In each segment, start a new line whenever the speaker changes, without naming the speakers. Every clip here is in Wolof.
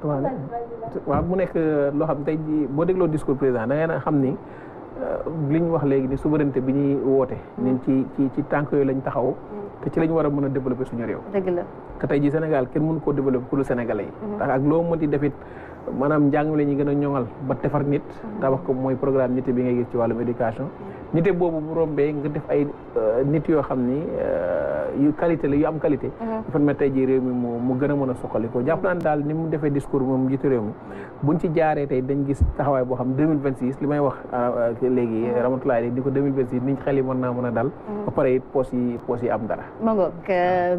waaw mu nekk loo xam tey jii boo dégloo discours président da ngay na xam ni li ñu wax léegi ni souveraineté bi ñuy woote. ñun ci tànk yooyu lañ taxaw. te ci lañ war a mën a développer suñu réew.
dëgg la
te tey jii Sénégal kenn mënu koo développer pour le Sénégalais yi. ndax ak loo mënti defit maanaam njàng mi la ñuy gën a ñoŋal ba defar nit. tabax ko mooy programme nité bi ngay gis ci wàllum éducation. nité boobu bu rombee nga def ay nit yoo xam ni yu qualité la yu am qualité. dafa mel tey jii réew mi mu gën a mën a suqali ko jàpp naa ne daal ni mu defee discours moom jiitu réew mi buñ ci jaaree tey dañ gis taxawaay boo xam 2026 li may wax léegi Ramatoulaye di ko 2026 niñ xel yi mën naa mën a dal. ba pare it poos yi am dara.
ma ngoog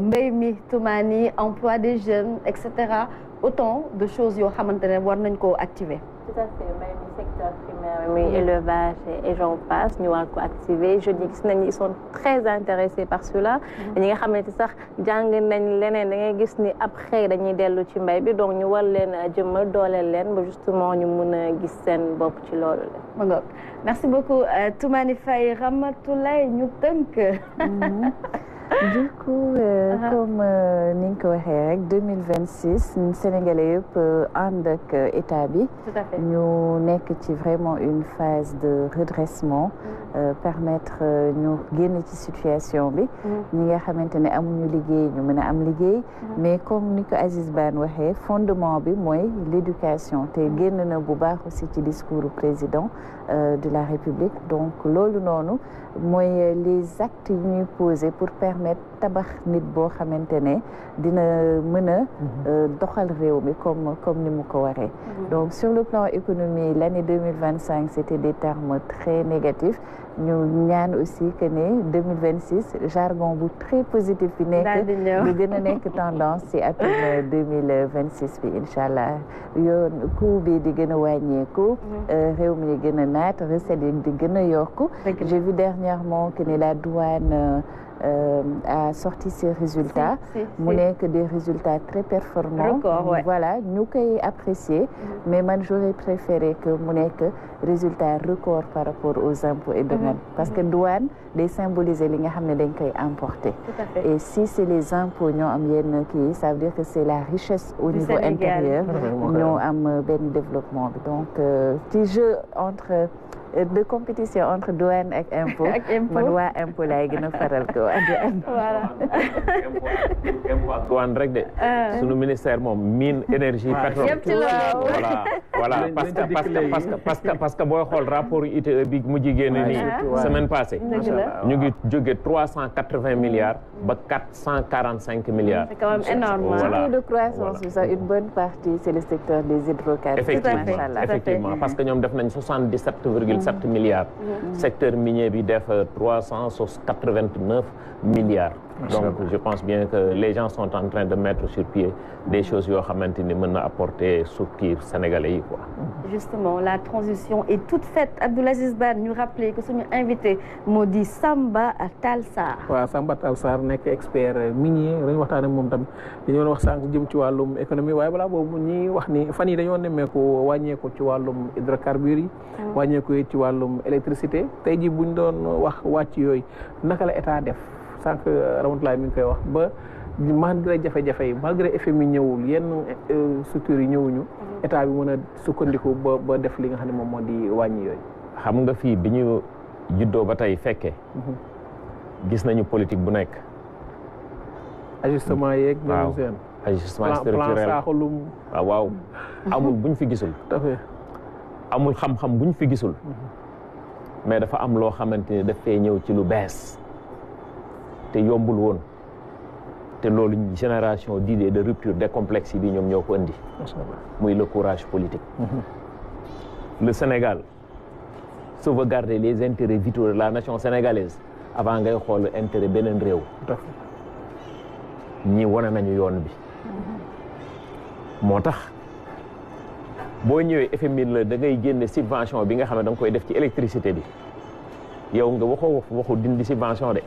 mbéy mi Toumani emploi des jeunes et cetera autant de choses yoo xamante ne war nañ koo activer.
Tout à fait mbay mi secteur primaire muy élevage et j'en passe ñu war ko activer jeunes yi gis nañ ils sont très intéressés par cela ñi nga xamante sax jàng nañ leneen da ngay gis ni après dañuy dellu ci mbay bi donc ñu war leen jëmmal dooleel leen ba justement ñu mun a gis seen bopp ci loolu la.
ma merci beaucoup Toumani Faye Ramatoulaye ñu tënk.
Du coup, comme ni nga ko waxee rek 2026 Sénégalais yëpp ànd ak état bi.
Tout à fait.
ñu nekk ci vraiment une phase de redressement. Permettre ñu génn ci situation bi. ñi nga xamante ne amuñu liggéey ñu mën a am liggéey. mais comme ni ko Aziz Bane waxee fondement bi mooy l'éducation te génn na bu baax aussi ci discours du président de la République donc loolu noonu mooy les actes yi ñuy poser pour permettre tabax nit boo xamante ne dina mën a doxal réew mi comme ni mu ko waree. Donc sur le plan économie l'année 2025 c'était des termes très négatifs. ñu ñaan aussi que ne 2026 jargon bu très positif bi nekk lu gën a nekk tendance ci atum 2026 bi incha allah yoon coût bi di gën a wàññeeku réew mi gën a naat recettes yi di gën a yokku j'ai vu dernièrement que ne la douane a sorti ses résultats mu nekk des résultats très performants voilà ñu koy apprécier mais man j'aurais préféré que mu nekk résultat record par rapport aux impôts et domaines parce que douane day symboliser li nga xam ne dañ koy importer et si c'est les impôts ñoo am yenn kii ça veut dire que c'est la richesse au niveau intérieur ñoo am benn développement bi donc ci jeu entre de compétition entre douane ak impôt man waa impôt laay gën a faral ko waa douane
voilà
impôt ak douane rek de sunu ministère moom mine énergie pétrole voilà parce que booy xool rapport ITE bi mu jigéen nii semaine passée ñu ngi jóge 380 milliards ba 445 milliards
c'est quand même énorme
taux de croissance bi sax une bonne partie c'est le secteur des hydrocarbures
effectivement parce que ñoom def nañ 77,7 milliards secteur minier bi def 389 milliards donc je pense bien que les gens sont en train de mettre sur pied des choses yoo xamante ni mën na apporter soukir sénégalais yi quoi.
Justement la transition est toute faite Abdoul Aziz Bane ñu rappeler que suñu invité moo di Samba Tall Sarr.
waaw Samba Tall Sarr nekk expert minier dañu waxtaan ak moom tam dañu doon wax sànq jëm ci wàllum économie waaye balaa boobu ñi wax ni fan yi dañoo nemmeeku wàññeeku ci wàllum hydrocarbures yi. wàññeeku yi ci wàllum électricité tey jii buñ doon wax wàcc yooyu naka la état def sànq Ramatoulaye mi ngi koy wax ba. malgré jafe-jafe yi malgré FMI ñëwul yenn structures yi ñëwuñu état bi mën a sukkandiku ba def li nga xam ne moom moo di wàññi yooyu.
xam nga fii bi ñu juddoo ba tey fekkee gis nañu politique bu nekk.
ajustement yeeg.
waaw ajustement structurel
plan saaxalum.
waaw amul buñ fi gisul.
tout à fait.
amul xam-xam buñ fi gisul. mais dafa am loo xamante ni daf fee ñëw ci lu bees te yombul woon. te loolu génération d'idées de rupture décomplexe bi ñoom ñoo ko indi muy le courage politique le Sénégal sauvegarder les intérêts vitaux de la nation sénégalaise avant ngay xool intérêt beneen réew ñi wane nañu yoon bi moo tax boo ñëwee FMI la da ngay génne subvention bi nga xam ne da nga koy def ci électricité bi yow nga waxu dindi subvention de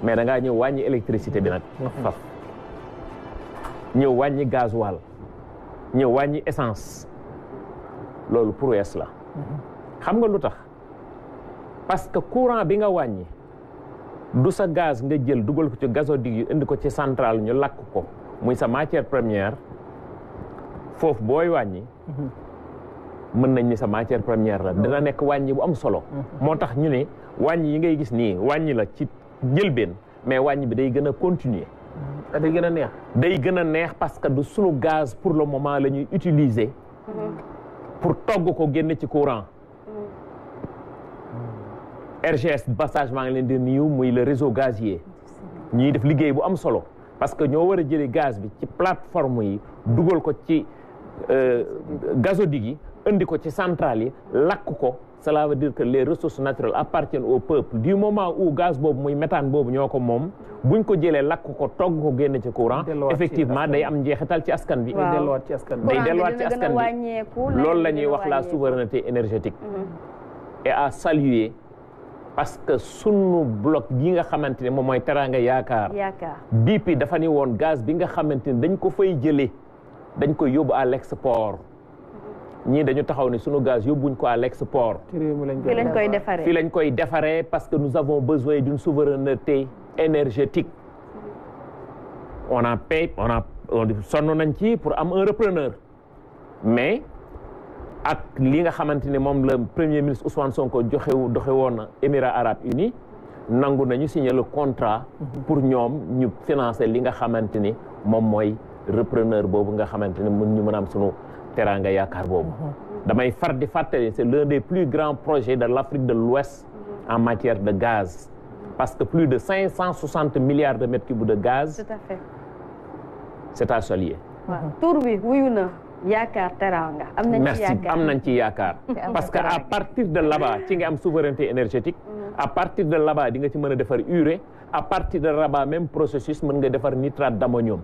mais da ngaa ñëw wàññi électricité bi nag faf ñëw wàññi gasoil ñëw wàññi essence loolu prouesse la xam nga lu tax parce que courant bi nga wàññi du sa gaz nga jël dugal ko ci gazoduc yi indi ko ci centrale ñu lakk ko muy sa matière première foofu booy wàññi mën nañ ni sa matière première la dina nekk wàññi bu am solo moo tax ñu ne wàññi yi ngay gis nii wàññi la ci njëlbeen mais wàññi bi day gën a continuer
day gën a neex
day gën a neex parce que du sunu gaz pour le moment la ñuy utiliser pour togg ko génn ci courant RGS passage maa ngi leen di nuyu muy le réseau gazier ñuy def liggéey bu am solo parce que ñoo war a jëlee gaz bi ci plateforme yi dugal ko ci gazoduc yi indi ko ci centrale yi lakk ko cela veut dire que les ressources naturelles appartiennent au peuple du moment où gaz boobu muy méthane boobu ñoo ko moom buñ ko jëlee lakk ko togg ko génn ci courant effectivement day am njeexital ci askan bi
day delluwaat ci askan bi
day delluwaat ci askan bi loolu la ñuy wax la souveraineté énergétique et à saluer parce que sunu bloc yi nga xamante ne moom mooy Teranga Yaakaar BP dafa ni woon gaz bi nga xamante ne dañ ko fay jëlee dañ koy yóbbu à l'export ñii dañu taxaw ni sunu gaz yóbbuñ ko à l'export fii lañ koy defaree parce que nous avons besoin d'une souveraineté énergétique on sonn nañ ci pour am un repreneur mais ak li nga xamante ne moom le premier ministre Ousmane Sonko doxe woon Émirats Arabes Unis nangu nañu signer le contrat pour ñoom ñu financer li nga xamante ni moom mooy repreneur boobu nga xamante ne mun ñu mën a am sunu Teranga Yaakaar boobu damay far di fàttali c'est l'un des plus grands projets de l'Afrique de l'Ouest en matière de gaz parce que plus de 560 milliards de mètres cubes de gaz
tout à fait
c'est à saluer
tur bi wuyu na yaakaar Teranga am nañ ci yaakaar
am nañ ci yaakaar parce que à partir de là-bas ci nga am souveraineté énergétique à partir de là-bas di nga ci mën a defar urée à partir de là-bas même processus mën nga defar nitrate d'ammonium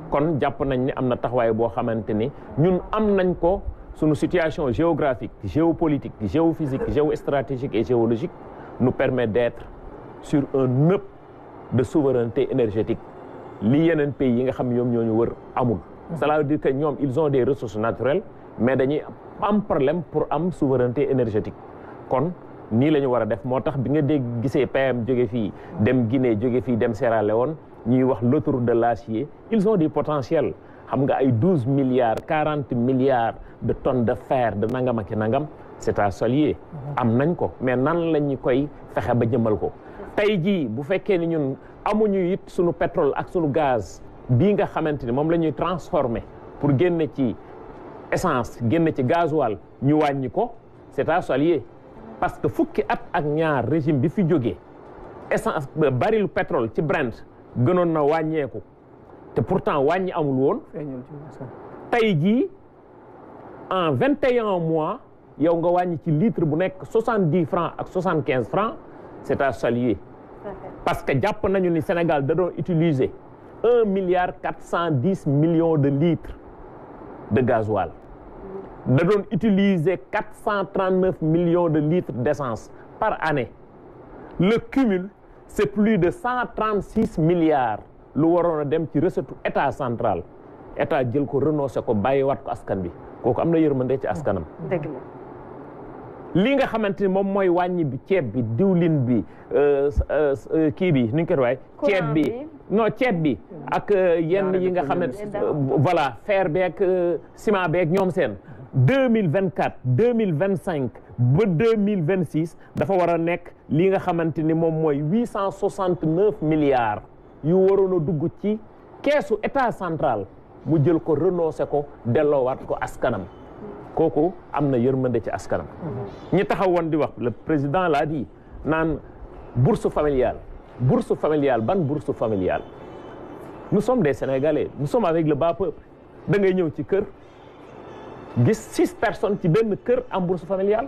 kon jàpp nañ ni am na taxawaay boo xamante ni ñun am nañ ko suñu situation géographique géopolitique géophysique géostratégique et géologique nous permet d'être sur un nœud de souveraineté énergétique li yeneen pays yi nga xam ñoom ñoo ñu wër amul cela veut dire que ñoom ils ont des ressources naturelles mais dañuy am problème pour am souveraineté énergétique kon nii la ñu war a def moo tax bi nga dégg gisee PM jóge fii dem Guinée jóge fii dem Sierra Leone ñuy wax l'autoroute de l'acier ils ont du potentiel xam nga ay 12 milliards 40 milliards de tonnes de fer de nangam ak nangam c'est à saluer am nañ ko mais nan la ñu koy fexe ba jëmal ko tey jii bu fekkee ni ñun amuñu it sunu pétrole ak sunu gaz bii nga xamante ni moom la ñuy transformer pour génne ci essence génne ci gasoil ñu wàññi ko c'est à saluer parce que fukki at ak ñaar régime bi fi jógee essence baril pétrole ci Brent gënoon na wàññeeku te pourtant wàññi amul woon tey jii en 21 mois yow nga wàññi ci litre bu nekk 70 francs ak 75 francs c'est à saluer parce que jàpp nañu ni Sénégal da doon utiliser 1 milliard 410 millions de litres de gasoil da doon utiliser 439 millions de litres d'essence par année le cumul c'est plus de 136 milliards lu waroon a dem ci recette état central état jël ko renoncé ko bàyyiwaat ko askan bi kooku am na yërmande ci askanam
dëgg la
li nga xamante ni moom mooy wàññi bi ceeb bi diwlin bi kii bi nu ñu koy waxee ceeb bi non ceeb bi ak yenn yi nga xam ne voilà fer beeg ciment beeg ñoom seen 2024 2025 ba 2026 dafa war a nekk li nga xamante ni moom mooy 869 milliards yu waroon a dugg ci keesu état central mu jël ko renoncé ko delloowaat ko askanam kooku am na yërmande ci askanam ñi taxaw woon di wax le président l'a dit naan bourse familiale ban bourse familiale nous sommes des Sénégalais nous sommes avec le bas peuple da ngay ñëw ci kër gis 6 personnes ci benn kër am bourse familiale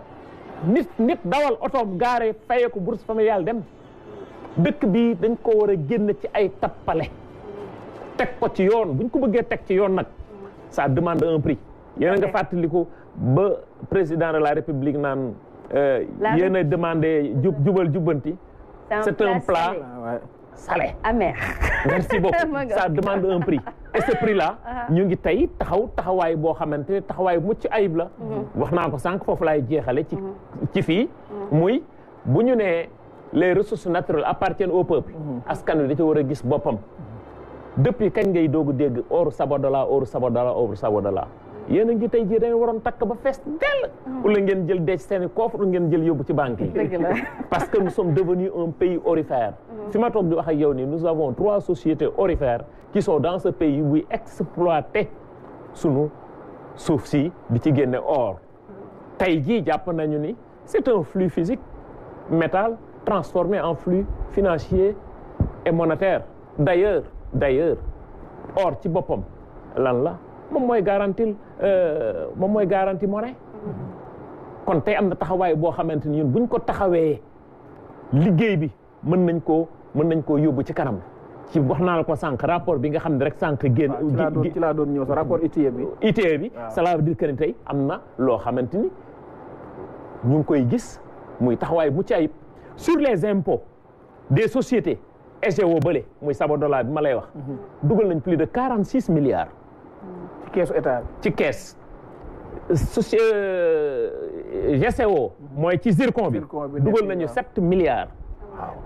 nit dawal otoom gaare fayee ko bourse familiale dem dëkk bi dañ ko war a génn ci ay tappale teg ko ci yoon buñ ko bëggee teg ci yoon nag ça demande un prix yéen a nga fàttaliku ba président de la République naan yéen a demandé jubal jubbanti c'est un plat salé
amer
merci beaucoup ça demande un prix et ce prix là ñu ngi tey taxawaay boo xamante ne taxawaay mucc ayib la wax naa ko sànq foofu laay jeexale ci fii muy bu ñu nee les ressources naturelles appartiennent au peuple askan wi da ci war a gis boppam depuis kañ ngay doogu dégg or Sabodala yéen a ngi tey jii dañu waroon takk ba fees dell. wala ngeen jël denc seen i coffre wala ngeen jël yóbbu ci banque yi. parce que nous sommes devenus un pays aurifère. fi ma toog di wax ak yow nii nous avons 3 sociétés aurifères qui sont dans ce pays buy exploiter sunu suuf si di ci génne or. tey jii jàpp nañu ni c'est un flux physique métal transformé en flux financier et monétaire. d'ailleurs or ci boppam lan la moom mooy garantie monnaie. kon tey am na taxawaay boo xamante ni ñun buñ ko taxawee liggéey bi mën nañ koo yóbbu ci kanam. ci wax naa la ko sànq rapport bi nga xam ne rek sànq génn.
ci laa doon ñëw sa rapport ITIE bi.
ITIE bi cela veut dire que ni tey am na loo xamante ni ñu ngi koy gis muy taxawaay mucc ayib sur les impôts des sociétés SGO bële muy Sabodala bi ma lay wax. dugal nañ plus de 46 milliards.
ci keesu état
ci kees. GCO mooy ci zircon bi dugal nañu 7 milliards.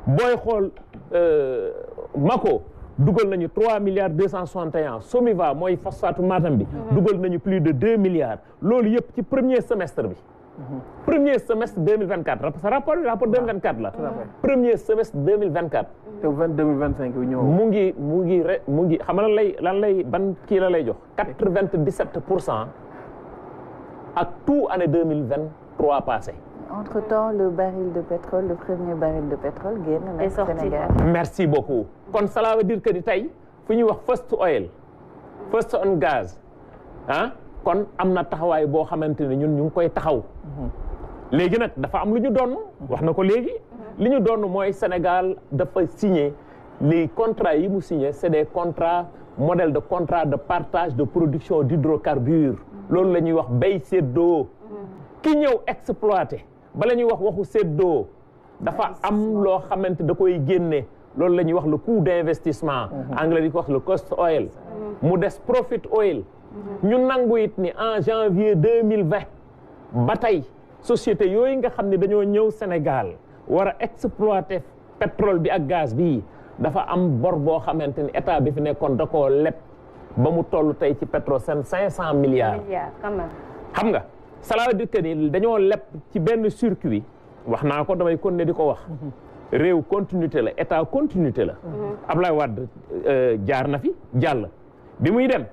booy xool Mako dugal nañu 3 milliards 261 Somiva mooy phosphate Matam bi dugal nañu plus de 2 milliards loolu yëpp ci premier semestre bi. premier semestre 2024 sa rapport 2024 la. premier semestre 2024.
te 2025 bi ñëw.
mu ngi xam nga lan lay ban kii la lay jox 97% ak tout année 2023 passé.
Entre-temps, le premier baril de pétrole génn na Sénégal.
Merci beaucoup. kon cela veut dire que di tey fu ñuy wax first oil first on gaz kon am na taxawaay boo xamante ne ñun ñu ngi koy taxaw. léegi nag dafa am lu ñu doon. wax na ko léegi. li ñu doon mooy Sénégal dafa signer les contrats yi mu signer c'est des contrats modèles de contrat de partage de production d'hydrocarbures. loolu la ñuy wax bay séddoo. ki ñëw exploité bala ñuy wax waxu séddoo dafa am loo xamante da koy génne loolu la ñuy wax le coût d'investissement. anglais di ko wax le cost oil. mu des profit oil. ñu nangu it ni en janvier 2020 ba tey société yooyu nga xam ne dañoo ñëw Sénégal war a exploiter pétrole bi ak gaz bi dafa am bor boo xamante ni état bi fi nekkoon da koo leb ba mu toll tey ci Petrosen 500 milliards. xam nga cela veut dire que ni dañoo leb ci benn circuit wax naa ko damay continuer di ko wax. réew continuité la état continuité la. Ablaye Wade jaar na fi jàll bi muy dem.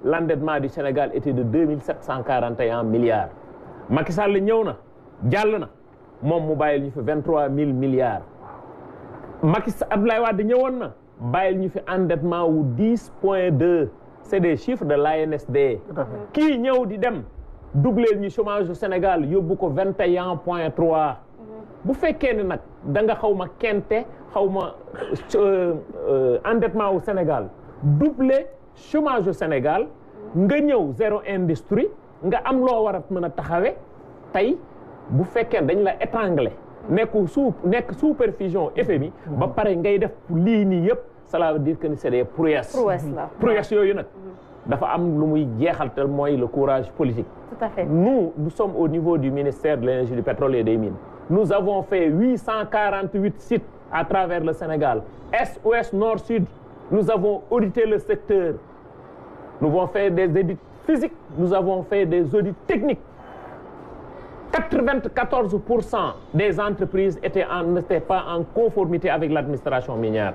L'endettement du Sénégal était de 2741 milliards. Macky Sall ñëw na jàll na moom mu bàyyil ñu fi 23000 milliards. Abdoulaye Wade ñëwoon na bàyyil ñu fi endettement wu 10,2 c'est des chiffres de l'ANSD. kii ñëw di dem doubleel ñu chômage au Sénégal yóbbu ko 21,3. bu fekkee ne nag da nga xaw ma kente xaw ma endettement wu Sénégal doublé. chômage au Sénégal nga ñëw zéro industrie nga am loo war a mën a taxawe tey bu fekkee dañ la étrangler nekk sous perfusion FMI ba pare ngay def lii nii yëpp cela veut dire que c'est des prouesses yooyu nag dafa am lu muy jeexaltal mooy le courage politique.
Tout à fait.
Nous sommes au niveau du ministère de l'énergie, du pétrole et des mines. Nous avons fait 848 sites à travers le Sénégal est ouest nord sud. Nous avons audité le secteur. Nous avons fait des audits physiques. Nous avons fait des audits techniques. 94% des entreprises n'étaient pas en conformité avec l'administration minière.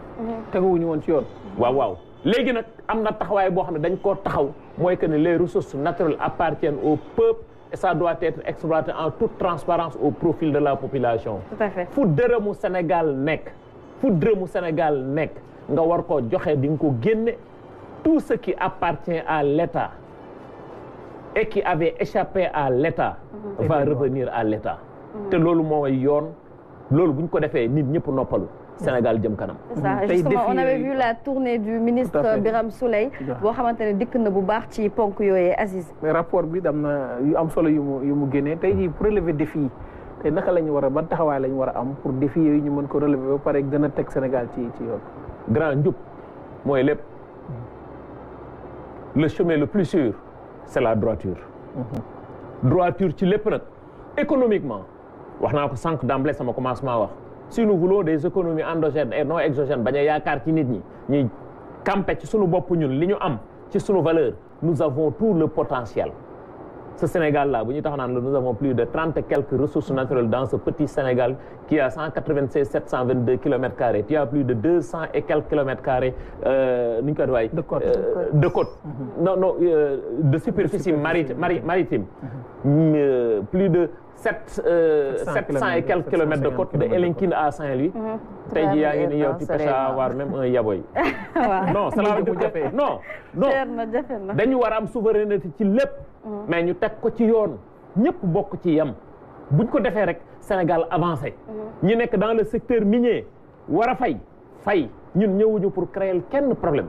teguwuñu woon ci yoon.
waaw léegi nag am na taxawaay boo xam ne dañ koo taxaw mooy que ne les ressources naturelles appartiennent au peuple et ça doit être exploité en toute transparence au profit de la population.
Tout à fait.
fu dërëmu Sénégal nekk nga war koo joxe di nga ko génne tout ce qui appartient à l'État et qui avait échappé à l'État va revenir à l'État. te loolu mooy yoon loolu bu ñu ko defee nit ñëpp noppalu Sénégal jëm kanam.
C'est ça. Justement, on avait vu la tournée du ministre Birame Souleye boo xamante ne dikk na bu baax ci ponk yooyee Aziz.
mais rapport bi am na yu am solo yu mu génnee tey jii pour relever défi yi tey naka la ñu war a ban taxawaay la ñu war a am pour défi yooyu ñu mën ko relever ba pare gën a teg Sénégal ci yoon.
grand njub mooy lépp le chemin le plus sûr c'est la droiture. droiture ci lépp nag économiquement wax naa ko sànq d'emblée sama commencement wax. si nous voulons des économies endogènes et non exogènes bañ a yaakaar ci nit ñi ñuy campé ci sunu bopp ñun li ñu am ci sunu valeur nous avons tout le potentiel ce Sénégal-là, nous avons plus de 30 et quelques ressources naturelles dans ce petit Sénégal qui a 196 722 km². Il y a plus de 200 et quelques km² de côte. Non, de superficie maritime. Plus de 700 et quelques kilomètres de côte de Elinkine à Saint-Louis. Il y a avoir même un yaboy. Non, cela veut dire que non. Dañu war am souveraineté ci lépp. Mais ñu teg ko ci yoon ñëpp bokk ci yam buñ ko defee rek Sénégal avancé. ñi nekk dans le secteur minier war a fay ñun ñëwuñu pour créer kenn problème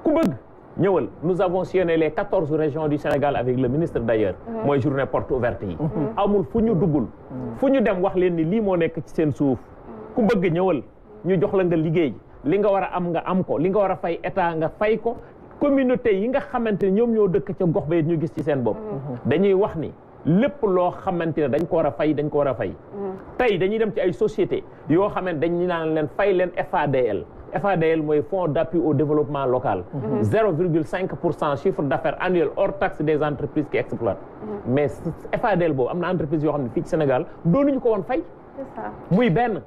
ku bëgg ñëwal. Nous avons sillonné les 14 régions du Sénégal avec le ministre d'ailleurs. mooy journée porte ouverte yi. amul fu ñu duggul. fu ñu dem wax leen ni lii moo nekk ci seen suuf ku bëgg ñëwal ñu jox la nga liggéey li nga war a am nga am ko li nga war a fay état nga fay ko. communauté yi nga xamante ne ñoom ñoo dëkk ca gox ba ñu gis ci seen bopp. dañuy wax ni lépp loo xamante ne dañ ko war a fay dañ ko war a fay. tey dañuy dem ci ay société yoo xamante dañu naan leen fay leen FADL. FADL mooy Fonds d'appui au développement local. 0,5% chiffre d'affaires annuel hors taxe des entreprises qui exploitent. mais FADL boobu am na entreprise yoo xam ne fii ci Sénégal doonuñu ko woon fay.
c'est ça
muy benn.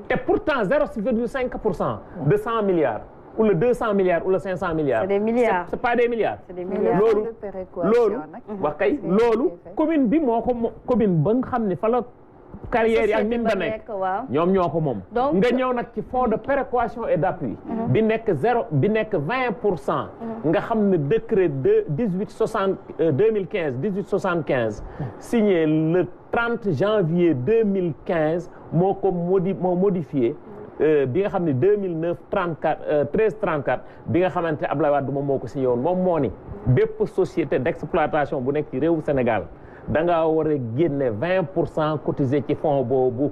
te pourtant 0,5% de 100 milliards. ou le 200 milliards ou le 500 milliards.
C'est des milliards.
C'est pas des milliards.
C'est des milliards.
loolu commune bi moo ko commune ba nga xam ne fa la carrière yi ak nim ba nekk ñoom ñoo ko moom nga ñëw nag ci fonds de péréquation et d'appui bi nekk 20%. nga xam ne décret de 2015 signé le 30 janvier 2015 moo ko modifié bi nga xam ne 2009 1334 bi nga xamante ne Abdoulaye Wade moom moo ko signé woon moom moo ni bépp société d'exploitation bu nekk ci réewu Sénégal da ngaa war a génne 20% cotisé ci fonds boobu.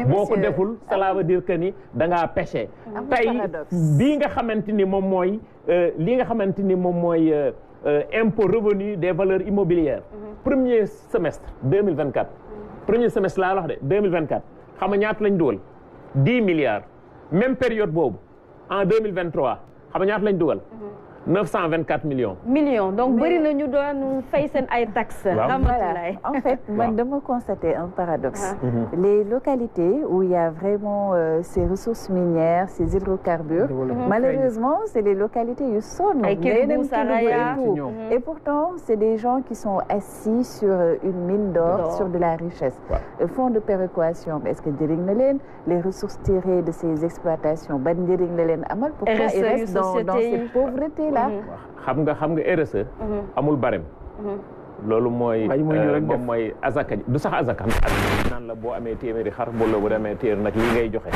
boo ko deful cela veut dire que ni da ngaa péché. tey bii nga xamante ni moom mooy li nga xamante ni moom mooy impôt revenu des valeurs immobilières. premier semestre 2024. premier semestre laa wax de 2024 xam nga ñaata lañ dugal 10 milliards. même période boobu en 2023 xam nga ñaata lañ dugal. 924 millions.
Donc bëri na ñu doon fay seen ay taxes.
Voilà. En fait man dama constater un paradoxe. Les localités où il y a vraiment ces ressources minières, ces hydrocarbures, malheureusement c'est les localités yu sonn. Et pourtant c'est des gens qui sont assis sur une mine d'or, sur de la richesse. Fonds de péréquation, est-ce que njëriñ na leen les ressources tirées de ces exploitations ban njëriñ la leen amal? Pourquoi ils restent dans cette pauvreté?
xam nga RSE amul barème loolu mooy moom mooy azaka du sax azaka naan la boo amee téeméeri xar mbooloo bu demee téer nag li ngay joxe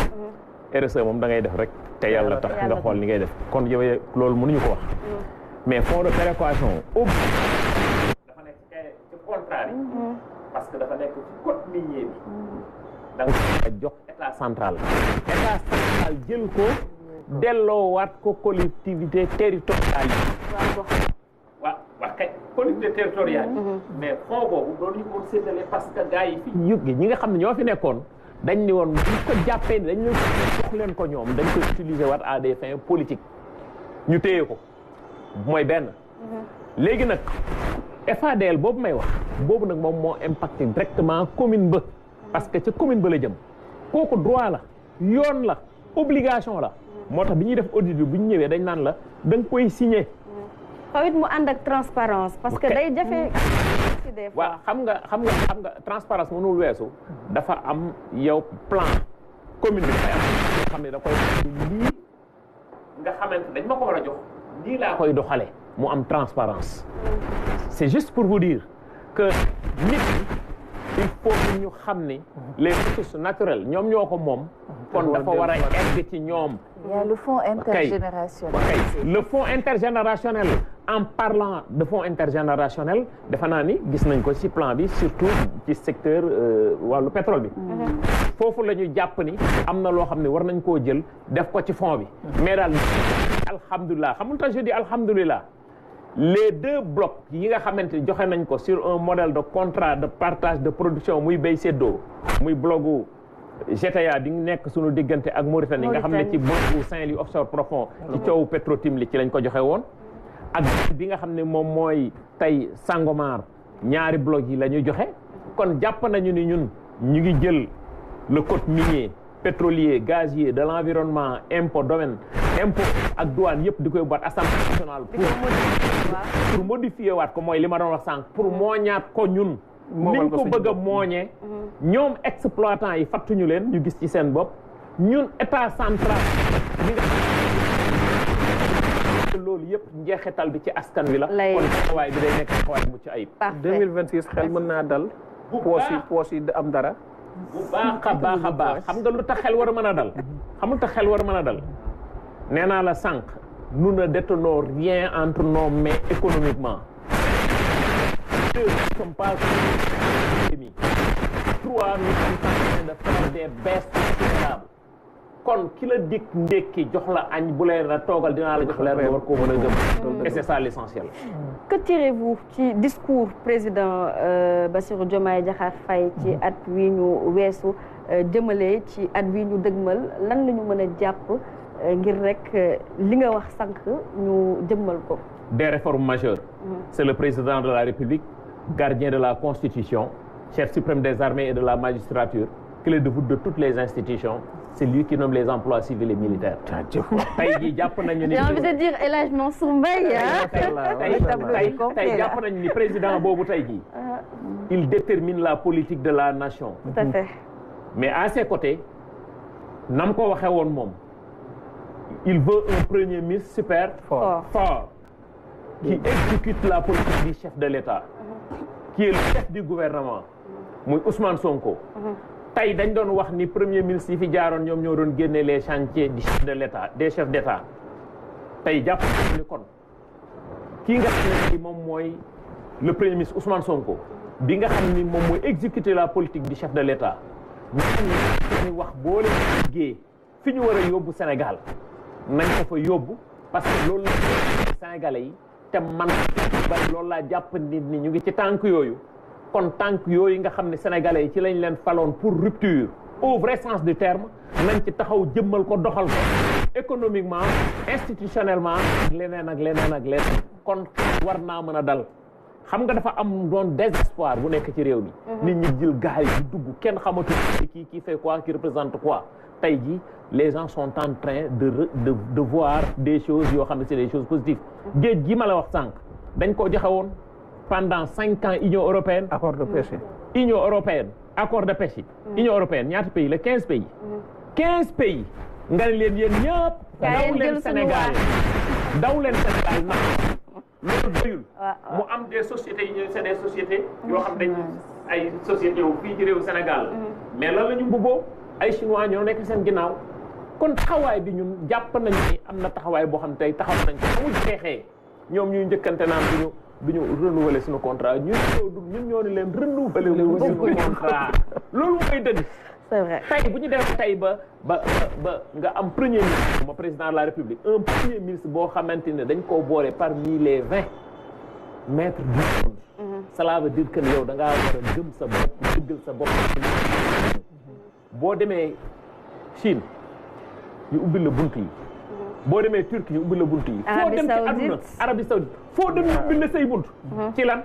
RSE moom da ngay def rek te yàlla tax nga xool li ngay def kon yow loolu mënuñu ko wax mais fonds de péréquation dafa nekk ci contrat bi parce que dafa nekk ci code minier bi da nga jox état central jël ko delloowaat ko collectivité territoriale yi. waaw kay collectivité territoriale yi. mais fond boobu doon ñu ko séddale parce que gars yi fi ñi nga xam ne ñoo fi nekkoon dañ ni woon bu ko jàppee ni dañ leen jox leen ko ñoom dañ ko utiliser waat à des fins politiques ñu téye ko mooy benn. léegi nag FADL boobu may wax boobu nag moom moo impacté directement commune ba parce que ca commune ba la jëm kooku droit la yoon la obligation la. moo tax bi ñuy def audit bi bu ñu ñëwee dañ naan la da nga koy signer.
xawit mu ànd ak transparence parce que day jafe.
waaw xam nga transparence mënul weesu dafa am yow plan commune bi dafay am xam ne da koy lii nga xamante dañ ma ko war a jox lii laa koy doxale mu am transparence c'est juste pour vous dire que nit il faut que ñu xam ni les ressources naturelles ñoom ñoo ko moom kon dafa war a egg ci ñoom.
Il y a le fonds intergénérationnel.
Le fonds intergénérationnel en parlant de fonds intergénérationnel defe naa ni gis nañ ko ci plan bi surtout ci secteur wàllu pétrole bi. foofu la ñu jàpp ni am na loo xam ne war nañ koo jël def ko ci fonds bi. mais daal alhamdulilah xam nga je dis alhamdulilah. les deux blocs yi nga xamante ni joxe nañ ko sur un modèle de contrat de partage de production muy béy séddoo muy blogu GTA bi nekk suñu diggante ak Mauritanie nga xam ne ci blogu Saint-Louis offshore profond ci coowu Petro-Tim li ci lañ ko joxe woon ak bi nga xam ne moom mooy tey Sangomar ñaari bloc yi la ñu joxe kon jàpp nañu ni ñun ñu ngi jël le code minier pétrolier gazier de l'environnement impôt domaine impôt ak douane yëpp di koy boot assemblée nationale pour modifier waat ko mooy li ma doon wax sànq pour mooñaat ko ñun niñ ko bëgg a mooñee ñoom exploitant yi fattuñu leen ñu gis ci seen bopp ñun état central li nga loolu yëpp njeexital bi ci askan wi la kon taxawaay bi day nekk taxawaay mucc ayib
2026 xel mën naa dal poos yi am dara
bu baax a baax a baax xam nga lu tax xel war a mën a dal xam lu tax xel war a mën a dal nee naa la sànq nous ne détenons rien entre nos mains économiquement deux ne sommes pas émis trois nous sommes en train de faire des baisses considérables kon ki la dikk ndékki jox la añ bu leen la toogal dinaa la jox leer nga war koo mën a gëm et c'est ça l'essentiel.
Que tirez-vous ci discours président Bassirou Diomaye Diakhar Faye ci at wi ñu weesu jëmale ci at wi ñu dëgmal lan la ñu mën a jàpp ngir rek li nga wax sànq ñu jëmmal ko.
Des réformes majeures. C'est le président de la République, gardien de la Constitution, chef suprême des armées et de la magistrature, clé de voûte de toutes les institutions. C'est lui qui nomme les emplois civils et militaires. tey jii jàpp nañu ni.
j'ai envie de dire El Hadj Mansour Mbaye
tey jàpp nañu ni président boobu tey jii. il détermine la politique de la nation.
tout à fait.
mais à ses côtés nam ko waxee woon moom il veut un premier ministre super fort qui exécute la politique du chef de l'État qui est le chef du gouvernement muy Ousmane Sonko. tey dañ doon wax ni premier ministre yi fi jaaroon ñoom ñoo doon génne les chantiers du chef de l'État des chefs d'État tey jàpp ni kon kii nga xam ne moom mooy le premier ministre Ousmane Sonko bi nga xam ni moom mooy exécuter la politique du chef de l'État ñu wax boo leen liggéey fi ñu war a yóbbu Sénégal nañ ko fa yóbbu parce que loolu la Sénégalais yi te man ba loolu laa jàpp nit ni ñu ngi ci tànk yooyu kon tànk yooyu nga xam ne sénégalais yi ci lañ leen faloon pour rupture au vrai sens du terme nañ ci taxaw jëmmal ko doxal ko économiquement institutionnellement ak leneen ak leneen ak leneen kon war naa mën a dal xam nga dafa am doon désespoir bu nekk ci réew mi nit ñi jël gaal yi dugg kenn xamatul qui fait quoi qui représente quoi tey jii les gens sont en train de voir des choses yoo xam ne c'est des choses positives géej gi ma la wax sànq dañ koo joxe woon pendant 5 ans Union européenne.
accord de pêche.
Union européenne accord de pêche. Union européenne ñaata pays la 15 pays. 15 pays. nga ne leen yéen ñëpp. daw leen Sénégal daw leen Sénégal ndax loolu doyul. mu am des sociétés yi c'est des sociétés. yoo xam dañ ay sociétés yow fii ci réew Sénégal. mais lan la ñu mbubboo ay chinois ñoo nekk seen ginnaaw. kon taxawaay bi ñun jàpp nañu ni am na taxawaay boo xam ne tey taxaw nañ ko amul jeexee ñoom ñuy njëkkante naan du ñu renouveler suñu contrat ñun ñoo ni leen renouveler suñu contrat loolu mooy dëgg.
c'est vrai
tey bu ñu def tey ba nga am premier ministre ma président de la République un premier ministre boo xamante ne dañ koo boole parmi les 20 maîtres du monde. cela veut dire que yow da ngaa war a gëm sa bopp dëggal sa bopp. boo demee Chine ñu ubbi la bunt yi. boo demee Turquie ñu ubbi la bunt yi. foo dem ci àdduna Arabie Saoudite foo dem ñu ubbi la say bunt. ci lan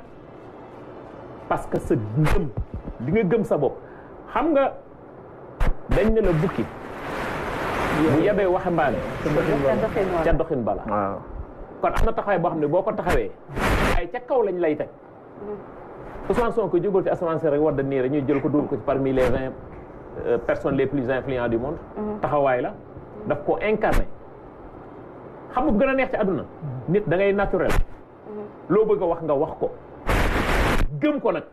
parce que sa gëm li nga gëm sa bopp xam nga dañ ne la bukki bu yebee waxambaane ca doxin bala
waaw
kon am na taxawaay boo xam ne boo ko taxawee ay ca kaw lañ lay teg Ousmane Sonko jógul ci asamaan si rek war da nii rek ñuy jël ko dugal ko ci parmi les 20 personnes les plus influentes du monde taxawaay la daf ko incarné xam nga bu gën a neex ci àdduna nit da ngay naturel loo bëgg a wax nga wax ko gëm ko nag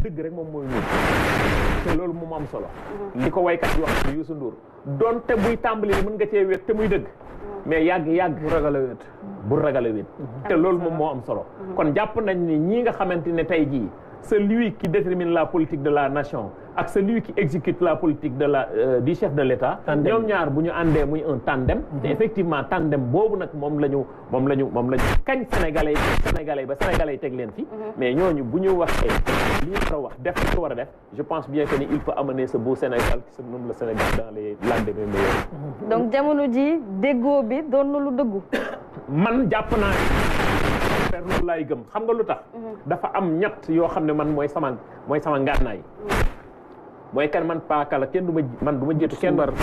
dëgg rek moom mooy ñun te loolu moom am solo li ko waykat bi wax Youssou Ndour doonte buy tàmbali mën nga cee wét te muy dëgg mais yàgg bu ragal a wét te loolu moom moo am solo kon jàpp nañ ni ñii nga xamante ne tey jii celui qui détermine la politique de la nation ak celui qui exécute la politique de du chef de l'État ñoom ñaar bu ñu àndee muy un tandem te effectivement tandem boobu nag moom la ñu kañ sénégalais ba sénégalais teg leen fi mais ñooñu bu ñu waxee li ñu war a wax def li ko war a def je pense bien que ni il peut amener ce beau Sénégal qui se nomme le Sénégal dans les lendemains meilleurs.
donc jamono ji déggoo bi doon na lu dëggu.
man jàpp naa père loolu laay gëm xam nga lu tax dafa am ñett yoo xam ne man mooy sama ngànnaay mooy kan man paaka la kenn du ma jiitu kenn baram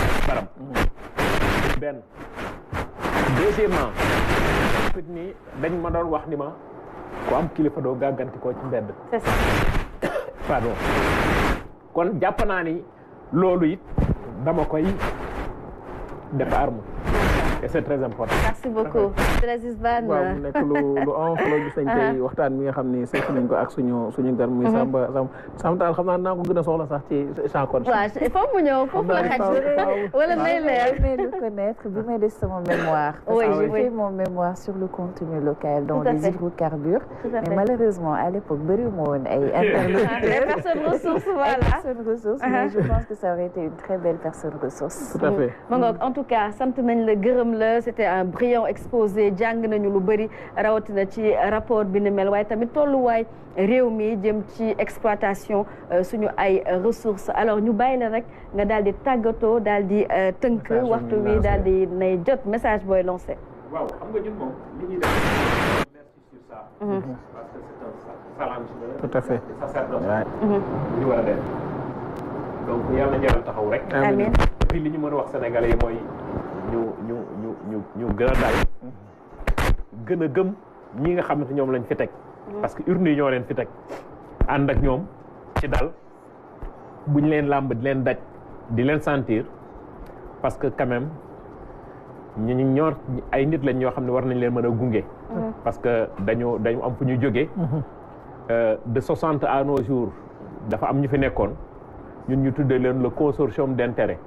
benn deuxièmement fit ni dañ ma doon wax ni ma ku am kilifa doo gàgganti koo ci mbedd
c'est ça
pardon kon jàpp naa ni loolu it dama koy def arme et c'est très important.
merci beaucoup. Aziz Bane.
waaw mu nekk lu am solo gis nañ tey waxtaan bi nga xam ni seq nañ ko ak suñu gan muy Samba Tall xam naa ko gën a soxla sax ci champ kon.
waaw il faut mu ñëw foofu la xaj wala nay leer.
mais le connaître bi may def sama mémoire.
oui
j'ai fait mon mémoire sur le contenu local dans les hydrocarbures. mais malheureusement à l'époque bëriwuma woon ay interlocuteurs.
les personnes ressources voilà.
personnes ressources mais je pense que ça aurait été une très belle personne ressource.
tout à fait.
en tout cas sant nañ la gërëm la c'était un brillant exposé jàng nañu lu bëri rawatina ci rapport bi ni mel waaye tamit tolluwaay réew mi jëm ci exploitation suñu ay ressources alors ñu bàyyi la rek nga daal di tàggatoo daal di tënk waxtu wi daal di nay jot message booy lancé.
waaw xam nga ñun moom li ñuy def merci sur ça. parce que c'est un challenge.
tout à fait.
ñu war a def donc yàlla na jàll taxaw rek.
amiin
puis li ñu mën a wax sénégalais yi mooy ñu gën a dal gën a gëm ñi nga xam ne ñoom lañ fi teg parce que urne yi ñoo leen fi teg ànd ak ñoom ci dal buñ leen làmb di leen daj di leen sentir parce que quand même ñoo ay nit lañ ñoo xam ne war nañ leen mën a gunge parce que dañu am fu ñu jógee de 60 à nos jours dafa am ñu fi nekkoon ñun ñu tuddee leen le consortium d'intérêt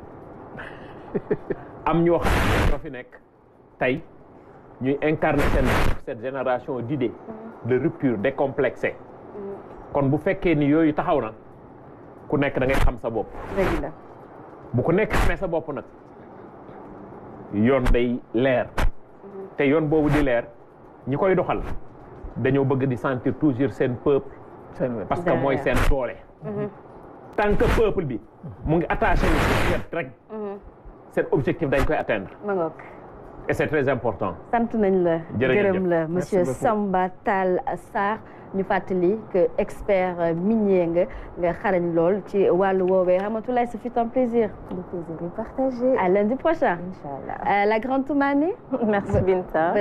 am ñoo xam ne ñoo fi nekk tey ñuy incarner cette génération d'idées de rupture décomplexée kon bu fekkee ni yooyu taxaw na ku nekk da ngay xam sa bopp bu ku nekk xamee sa bopp nag yoon day leer te yoon boobu di leer ñi koy doxal dañoo bëgg di sentir toujours seen peuple parce que mooy seen doole tant que peuple bi mu ngi attaché ni rek cet objectif dañ koy atteindre. et c'est très important.
sant nañ la gërëm la monsieur
beaucoup.
Samba Tall Sarr ñu fàttali que expert minier nga xarañ lool ci wàllu woowee Ramatoulaye, ce fut un plaisir.
Le plaisir est partagé.
À lundi prochain.
Inch'Allah.
La grande Toumani.
Merci Binta.